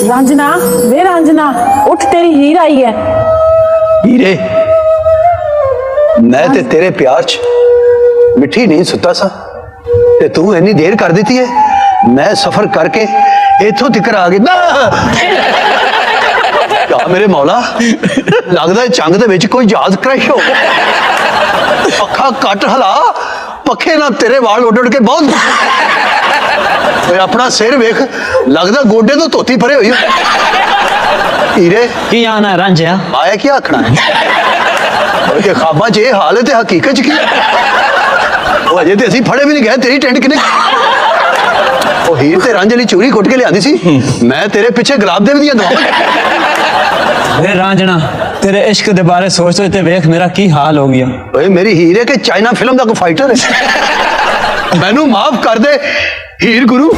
रांझना वे रांझना उठ, तेरी हीर आई है। हीरे मैं ते तेरे प्यार च मिठी नहीं सुता सा ते तू इन्नी देर कर दी है। मैं सफर करके इथों तिकर आ गया ना। क्या मेरे मौला, लगता है चंग दे विच कोई जहाज क्रैश हो। पखा कट हला, पखे ना तेरे वाल उड़ उड़ के बहुत। अपना सिर वेख, लगता गोडे तो धोती भरे हुई। हीरे की आना है रांझिया? आया क्या आखना है कि खाबा च यह हाल है ते हकीकत च की? वो अजे ते असीं फड़े भी नहीं गए। तेरी टेंट किने? वो हीर ते रांझे ली चूरी कुट के लियांदी सी। मैं तेरे पीछे गुलाब देव दियां दुआवां। वे रांझना तेरे इश्क दे बारे सोच सोच ते वेख मेरा की हाल हो गया। ओए मेरी हीर है कि चाइना फिल्म का कोई फाइटर है। मैनू माफ कर दे हीर गुरु।